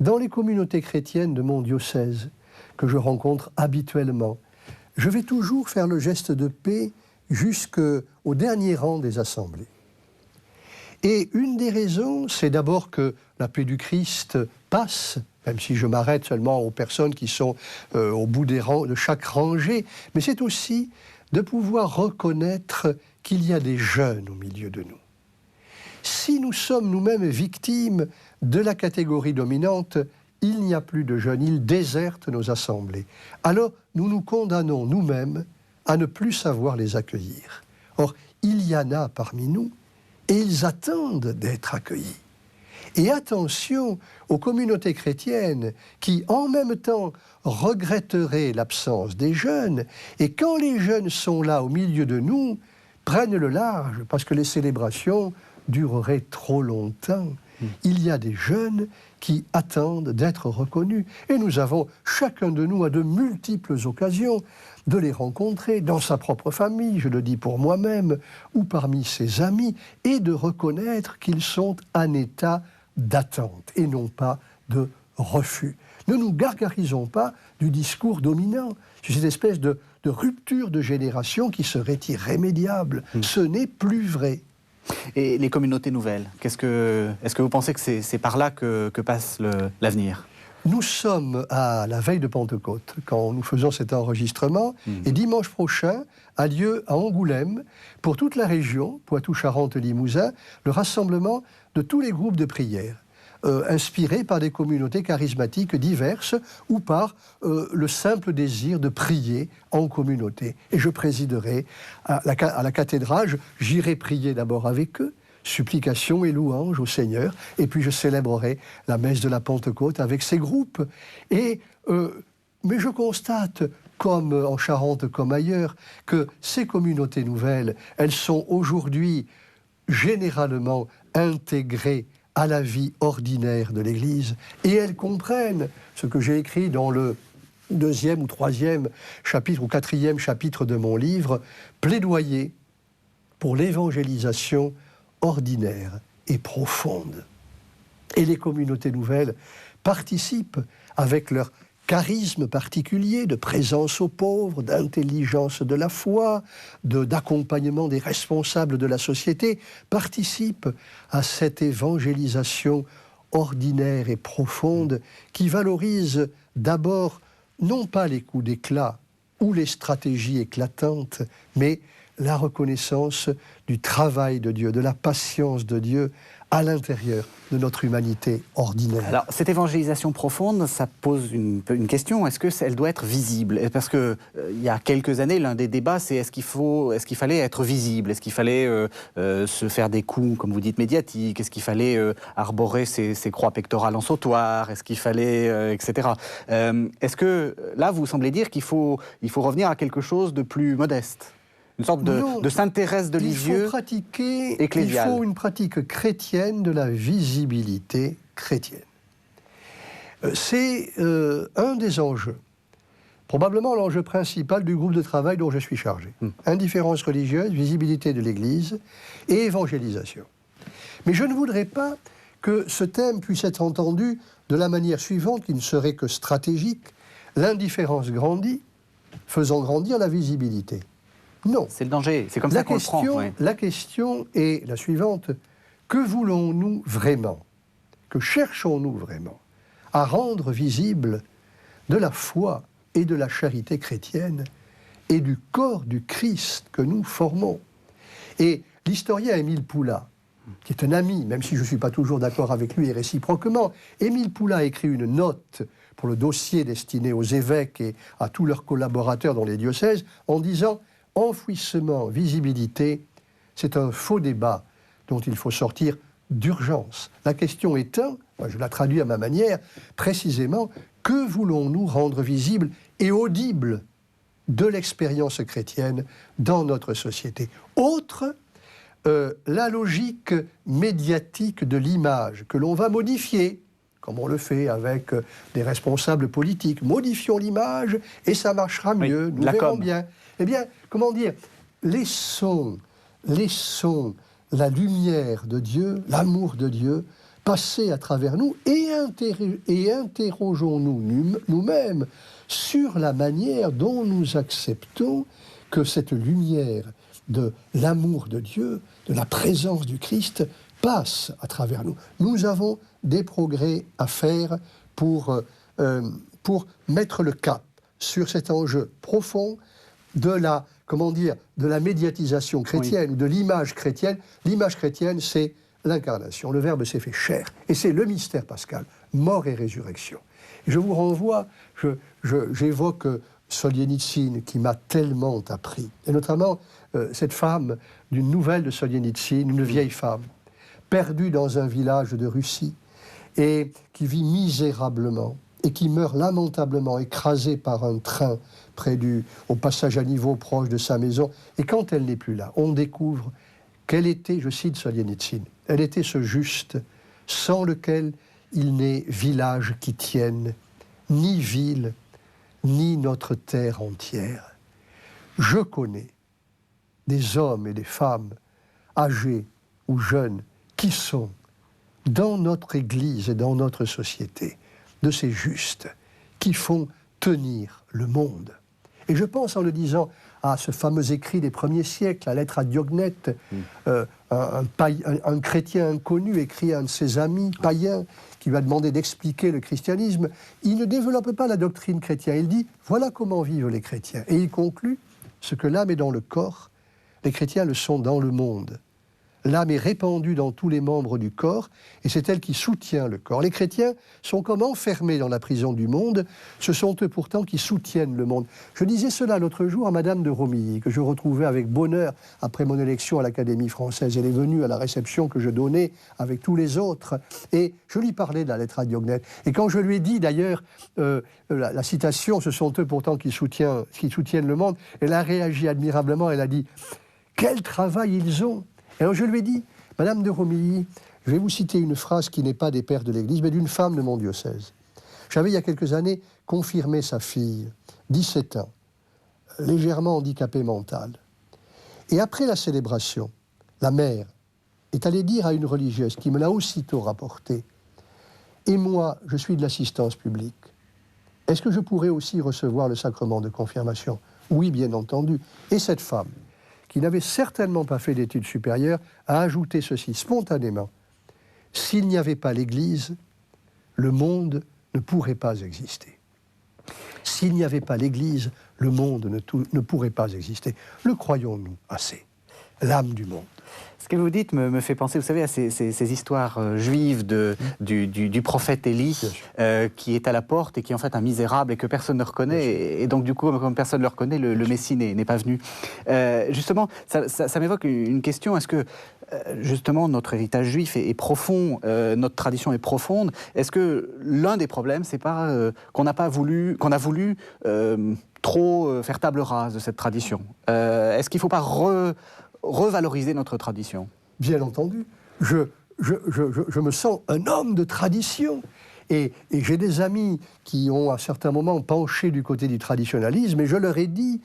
Dans les communautés chrétiennes de mon diocèse, que je rencontre habituellement, je vais toujours faire le geste de paix jusqu'au dernier rang des assemblées. Et une des raisons, c'est d'abord que la paix du Christ passe, même si je m'arrête seulement aux personnes qui sont au bout des rangs, de chaque rangée, mais c'est aussi de pouvoir reconnaître qu'il y a des jeunes au milieu de nous. Si nous sommes nous-mêmes victimes de la catégorie dominante, il n'y a plus de jeunes, ils désertent nos assemblées. Alors, nous nous condamnons nous-mêmes à ne plus savoir les accueillir. Or, il y en a parmi nous, et ils attendent d'être accueillis. Et attention aux communautés chrétiennes qui, en même temps, regretteraient l'absence des jeunes, et quand les jeunes sont là au milieu de nous, prennent le large, parce que les célébrations dureraient trop longtemps. Il y a des jeunes qui attendent d'être reconnus. Et nous avons, chacun de nous, à de multiples occasions, de les rencontrer dans sa propre famille, je le dis pour moi-même, ou parmi ses amis, et de reconnaître qu'ils sont en état d'attente et non pas de refus. Ne nous gargarisons pas du discours dominant, c'est cette espèce de rupture de génération qui serait irrémédiable. Ce n'est plus vrai. Et les communautés nouvelles, est-ce que vous pensez que c'est par là que passe l'avenir? Nous sommes à la veille de Pentecôte, quand nous faisons cet enregistrement, et dimanche prochain a lieu à Angoulême, pour toute la région, Poitou-Charentes-Limousin, le rassemblement de tous les groupes de prière, inspirés par des communautés charismatiques diverses ou par le simple désir de prier en communauté. Et je présiderai à la cathédrale, j'irai prier d'abord avec eux, supplications et louanges au Seigneur, et puis je célébrerai la messe de la Pentecôte avec ces groupes. Mais je constate, comme en Charente comme ailleurs, que ces communautés nouvelles, elles sont aujourd'hui généralement intégrées à la vie ordinaire de l'Église, et elles comprennent ce que j'ai écrit dans le 2e ou 3e chapitre ou 4e chapitre de mon livre, plaidoyer pour l'évangélisation ordinaire et profonde. Et les communautés nouvelles participent avec leur charisme particulier de présence aux pauvres, d'intelligence de la foi, d'accompagnement des responsables de la société, participent à cette évangélisation ordinaire et profonde qui valorise d'abord non pas les coups d'éclat ou les stratégies éclatantes, mais la reconnaissance du travail de Dieu, de la patience de Dieu à l'intérieur de notre humanité ordinaire. Alors, cette évangélisation profonde, ça pose une question. Est-ce qu'elle doit être visible? Parce qu'il y a quelques années, l'un des débats, c'est est-ce qu'il fallait être visible? Est-ce qu'il fallait se faire des coups, comme vous dites, médiatiques? Est-ce qu'il fallait arborer ses croix pectorales en sautoir? Est-ce qu'il fallait... etc. Est-ce que, là, vous semblez dire qu'il faut revenir à quelque chose de plus modeste? Une sorte de Sainte Thérèse de Lisieux ecclésiale. Il faut une pratique chrétienne de la visibilité chrétienne. C'est un des enjeux, probablement l'enjeu principal du groupe de travail dont je suis chargé. Indifférence religieuse, visibilité de l'Église et évangélisation. Mais je ne voudrais pas que ce thème puisse être entendu de la manière suivante, qui ne serait que stratégique. L'indifférence grandit, faisant grandir la visibilité. Non. C'est le danger, c'est comme ça qu'on le prend. Ouais. La question est la suivante. Que voulons-nous vraiment? Que cherchons-nous vraiment à rendre visible de la foi et de la charité chrétienne et du corps du Christ que nous formons? Et l'historien Émile Poula, qui est un ami, même si je ne suis pas toujours d'accord avec lui et réciproquement, Émile Poula a écrit une note pour le dossier destiné aux évêques et à tous leurs collaborateurs dans les diocèses, en disant « Enfouissement, visibilité, c'est un faux débat dont il faut sortir d'urgence. » La question étant, je la traduis à ma manière, précisément, que voulons-nous rendre visible et audible de l'expérience chrétienne dans notre société? Autre, la logique médiatique de l'image que l'on va modifier, comme on le fait avec des responsables politiques. Modifions l'image et ça marchera mieux, nous verrons bien. Eh bien, comment dire, laissons la lumière de Dieu, l'amour de Dieu, passer à travers nous et interrogeons-nous nous-mêmes sur la manière dont nous acceptons que cette lumière de l'amour de Dieu, de la présence du Christ, passe à travers nous. Nous avons des progrès à faire pour mettre le cap sur cet enjeu profond de la, de la médiatisation chrétienne, ou de l'image chrétienne. L'image chrétienne, c'est l'incarnation. Le Verbe s'est fait chair. Et c'est le mystère pascal, mort et résurrection. Et je vous renvoie, j'évoque Soljenitsyne, qui m'a tellement appris. Et notamment, cette femme d'une nouvelle de Soljenitsyne, une vieille femme, perdue dans un village de Russie, et qui vit misérablement, et qui meurt lamentablement, écrasée par un train au passage à niveau proche de sa maison. Et quand elle n'est plus là, on découvre qu'elle était, je cite Soljenitsyne, elle était ce juste sans lequel il n'est village qui tienne, ni ville, ni notre terre entière. Je connais des hommes et des femmes, âgés ou jeunes, qui sont dans notre Église et dans notre société, de ces justes, qui font tenir le monde. Et je pense, en le disant, à ce fameux écrit des premiers siècles, la lettre à Diognète, un chrétien inconnu écrit à un de ses amis païens qui lui a demandé d'expliquer le christianisme. Il ne développe pas la doctrine chrétienne. Il dit, voilà comment vivent les chrétiens. Et il conclut, ce que l'âme est dans le corps, les chrétiens le sont dans le monde. L'âme est répandue dans tous les membres du corps, et c'est elle qui soutient le corps. Les chrétiens sont comme enfermés dans la prison du monde, ce sont eux pourtant qui soutiennent le monde. Je disais cela l'autre jour à Madame de Romilly, que je retrouvais avec bonheur après mon élection à l'Académie française. Elle est venue à la réception que je donnais avec tous les autres, et je lui parlais de la lettre à Diognète. Et quand je lui ai dit d'ailleurs, la citation, ce sont eux pourtant qui soutiennent le monde, elle a réagi admirablement, elle a dit « Quel travail ils ont !» Alors je lui ai dit, Madame de Romilly, je vais vous citer une phrase qui n'est pas des pères de l'Église, mais d'une femme de mon diocèse. J'avais, il y a quelques années, confirmé sa fille, 17 ans, légèrement handicapée mentale. Et après la célébration, la mère est allée dire à une religieuse, qui me l'a aussitôt rapporté, « Et moi, je suis de l'assistance publique. Est-ce que je pourrais aussi recevoir le sacrement de confirmation ?» Oui, bien entendu. Et cette femme, qui n'avait certainement pas fait d'études supérieures, a ajouté ceci spontanément. S'il n'y avait pas l'Église, le monde ne pourrait pas exister. S'il n'y avait pas l'Église, le monde ne pourrait pas exister. Le croyons-nous assez? l'âme du monde. Ce que vous dites me fait penser, vous savez, à ces histoires juives du prophète Élie, qui est à la porte et qui est en fait un misérable et que personne ne reconnaît. Et donc, du coup, comme personne ne le reconnaît, le Messie n'est pas venu. Justement, ça m'évoque une question. Est-ce que, justement, notre héritage juif est profond, notre tradition est profonde? Est-ce que l'un des problèmes, c'est pas qu'on a voulu trop faire table rase de cette tradition? Est-ce qu'il ne faut pas revaloriser notre tradition? Bien entendu. Je me sens un homme de tradition. Et j'ai des amis qui ont à certains moments penché du côté du traditionnalisme, et je leur ai dit,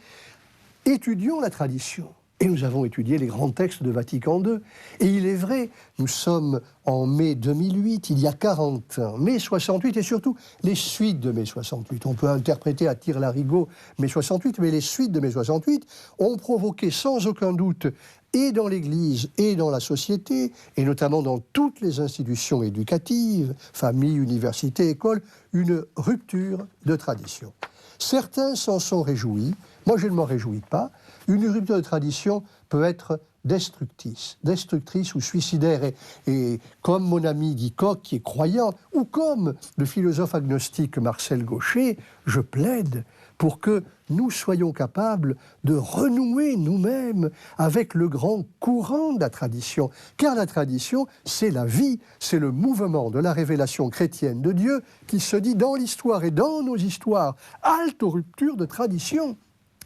étudions la tradition. Et nous avons étudié les grands textes de Vatican II. Et il est vrai, nous sommes en mai 2008, il y a 40 ans, mai 68, et surtout les suites de mai 68. On peut interpréter à tire-larigot mai 68, mais les suites de mai 68 ont provoqué sans aucun doute, et dans l'Église et dans la société, et notamment dans toutes les institutions éducatives, familles, universités, écoles, une rupture de tradition. Certains s'en sont réjouis, moi je ne m'en réjouis pas. Une rupture de tradition peut être destructrice ou suicidaire. Et comme mon ami Guy Coq, qui est croyant, ou comme le philosophe agnostique Marcel Gauchet, je plaide pour que nous soyons capables de renouer nous-mêmes avec le grand courant de la tradition. Car la tradition, c'est la vie, c'est le mouvement de la révélation chrétienne de Dieu qui se dit dans l'histoire et dans nos histoires. Halte aux ruptures de tradition.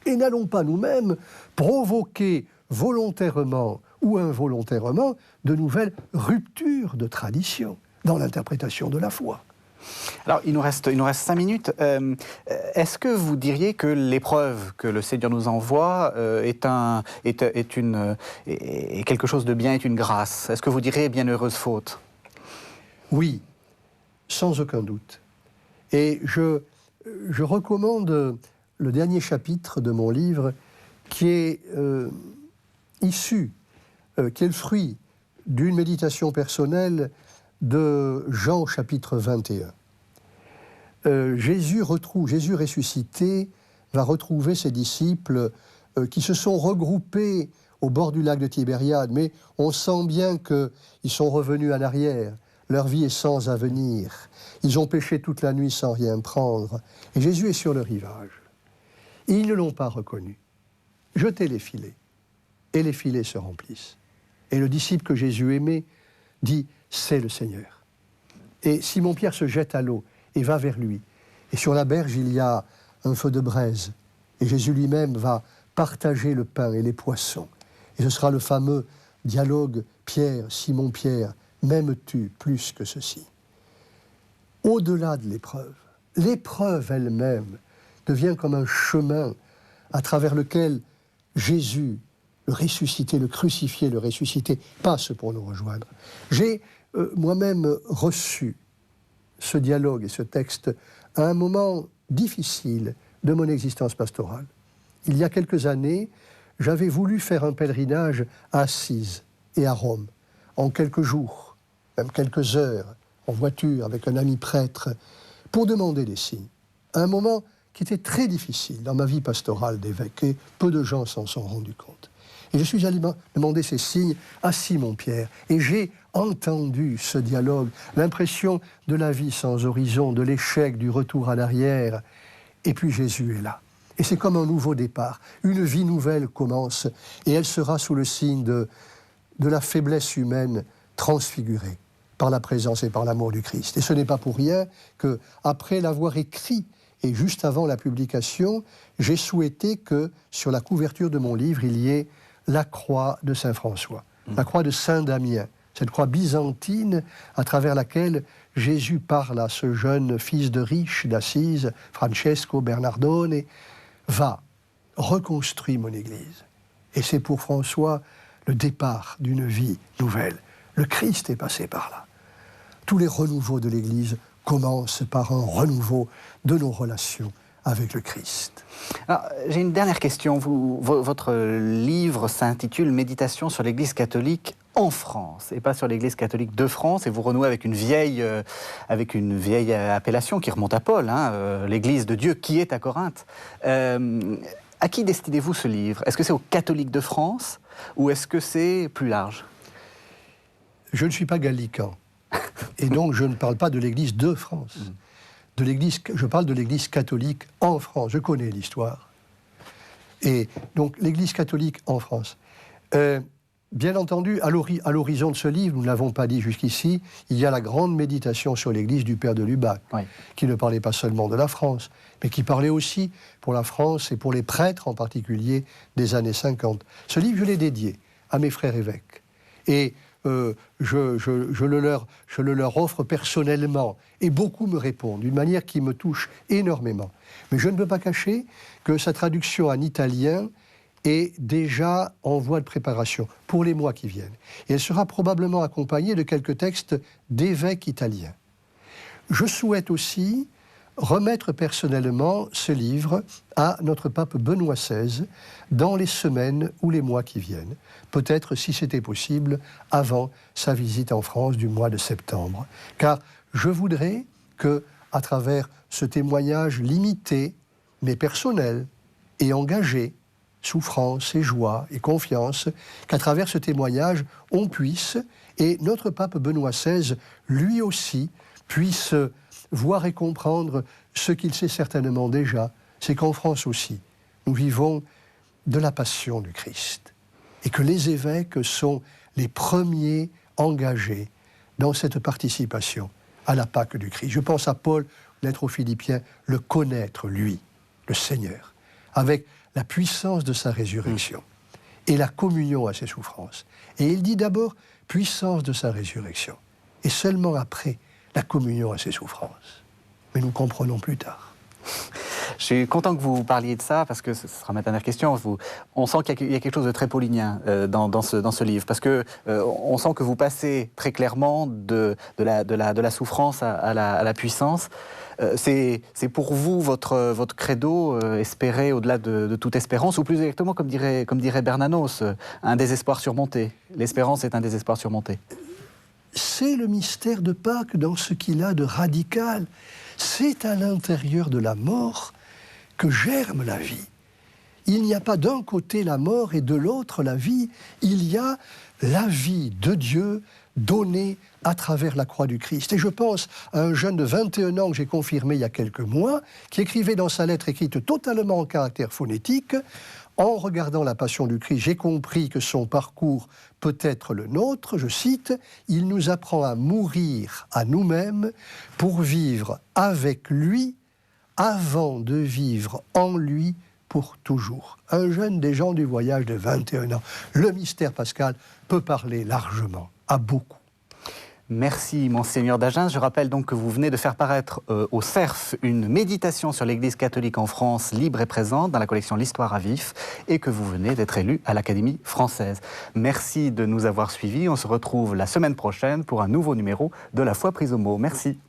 Et n'allons pas nous-mêmes provoquer volontairement ou involontairement de nouvelles ruptures de tradition dans l'interprétation de la foi. Alors, il nous reste 5 minutes. Est-ce que vous diriez que l'épreuve que le Seigneur nous envoie est quelque chose de bien, est une grâce? Est-ce que vous diriez bienheureuse faute? Oui, sans aucun doute. Et je recommande le dernier chapitre de mon livre qui est issu, qui est le fruit d'une méditation personnelle de Jean chapitre 21. Jésus ressuscité va retrouver ses disciples qui se sont regroupés au bord du lac de Tibériade, mais on sent bien qu'ils sont revenus en arrière. Leur vie est sans avenir. Ils ont péché toute la nuit sans rien prendre. Et Jésus est sur le rivage. Ils ne l'ont pas reconnu. Jetez les filets, et les filets se remplissent. Et le disciple que Jésus aimait dit, c'est le Seigneur. Et Simon-Pierre se jette à l'eau et va vers lui. Et sur la berge, il y a un feu de braise. Et Jésus lui-même va partager le pain et les poissons. Et ce sera le fameux dialogue Pierre, Simon-Pierre, m'aimes-tu plus que ceci? Au-delà de l'épreuve elle-même devient comme un chemin à travers lequel Jésus, le ressuscité, le crucifié, le ressuscité, passe pour nous rejoindre. J'ai moi-même reçu ce dialogue et ce texte à un moment difficile de mon existence pastorale. Il y a quelques années, j'avais voulu faire un pèlerinage à Assise et à Rome, en quelques jours, même quelques heures, en voiture avec un ami prêtre, pour demander des signes. À un moment qui était très difficile dans ma vie pastorale d'évêque, et peu de gens s'en sont rendus compte. Et je suis allé demander ces signes à Simon-Pierre, et j'ai entendu ce dialogue, l'impression de la vie sans horizon, de l'échec, du retour à l'arrière, et puis Jésus est là. Et c'est comme un nouveau départ, une vie nouvelle commence, et elle sera sous le signe de la faiblesse humaine transfigurée par la présence et par l'amour du Christ. Et ce n'est pas pour rien que, après l'avoir écrit, et juste avant la publication, j'ai souhaité que, sur la couverture de mon livre, il y ait la croix de Saint François, la croix de Saint Damien, cette croix byzantine à travers laquelle Jésus parle à ce jeune fils de riche d'Assise, Francesco Bernardone, va reconstruire mon Église. Et c'est pour François le départ d'une vie nouvelle. Le Christ est passé par là. Tous les renouveaux de l'Église commencent par un renouveau de nos relations avec le Christ. Alors, j'ai une dernière question. Votre livre s'intitule « Méditation sur l'Église catholique en France » et pas sur l'Église catholique de France, et vous renouez avec une vieille appellation qui remonte à Paul, l'Église de Dieu qui est à Corinthe. À qui destinez-vous ce livre? Est-ce que c'est aux catholiques de France? Ou est-ce que c'est plus large? Je ne suis pas gallican. Et donc, je ne parle pas de l'Église de France. Je parle de l'Église catholique en France. Je connais l'histoire. Et donc, l'Église catholique en France. Bien entendu, à l'horizon de ce livre, nous ne l'avons pas dit jusqu'ici, il y a la grande méditation sur l'Église du Père de Lubac, qui ne parlait pas seulement de la France, mais qui parlait aussi pour la France et pour les prêtres en particulier des années 50. Ce livre, je l'ai dédié à mes frères évêques. Et je le leur offre personnellement, et beaucoup me répondent, d'une manière qui me touche énormément. Mais je ne peux pas cacher que sa traduction en italien est déjà en voie de préparation pour les mois qui viennent. Et elle sera probablement accompagnée de quelques textes d'évêques italiens. Je souhaite aussi remettre personnellement ce livre à notre pape Benoît XVI dans les semaines ou les mois qui viennent. Peut-être, si c'était possible, avant sa visite en France du mois de septembre. Car je voudrais que, à travers ce témoignage limité, mais personnel et engagé, souffrance et joie et confiance, qu'à travers ce témoignage, on puisse, et notre pape Benoît XVI, lui aussi, puisse voir et comprendre ce qu'il sait certainement déjà, c'est qu'en France aussi, nous vivons de la passion du Christ, et que les évêques sont les premiers engagés dans cette participation à la Pâque du Christ. Je pense à Paul, lettre aux Philippiens, le connaître, lui, le Seigneur, avec la puissance de sa résurrection et la communion à ses souffrances. Et il dit d'abord puissance de sa résurrection, et seulement après la communion à ses souffrances. Mais nous comprenons plus tard. Je suis content que vous parliez de ça, parce que ce sera ma dernière question. On sent qu'il y a quelque chose de très paulinien dans ce livre, parce que on sent que vous passez très clairement de la souffrance à la puissance. C'est pour vous votre credo, espérer au-delà de toute espérance, ou plus exactement, comme dirait Bernanos, un désespoir surmonté. L'espérance est un désespoir surmonté. C'est le mystère de Pâques dans ce qu'il a de radical. C'est à l'intérieur de la mort que germe la vie. Il n'y a pas d'un côté la mort et de l'autre la vie. Il y a la vie de Dieu donnée à travers la croix du Christ. Et je pense à un jeune de 21 ans que j'ai confirmé il y a quelques mois, qui écrivait dans sa lettre écrite totalement en caractère phonétique: en regardant la Passion du Christ, j'ai compris que son parcours peut être le nôtre. Je cite: « Il nous apprend à mourir à nous-mêmes pour vivre avec lui avant de vivre en lui pour toujours. » Un jeune des gens du voyage de 21 ans. Le mystère pascal peut parler largement, à beaucoup. Merci, Monseigneur d'Agens. Je rappelle donc que vous venez de faire paraître au CERF une méditation sur l'Église catholique en France, libre et présente, dans la collection L'Histoire à vif, et que vous venez d'être élu à l'Académie française. Merci de nous avoir suivis. On se retrouve la semaine prochaine pour un nouveau numéro de La Foi prise au mot. Merci.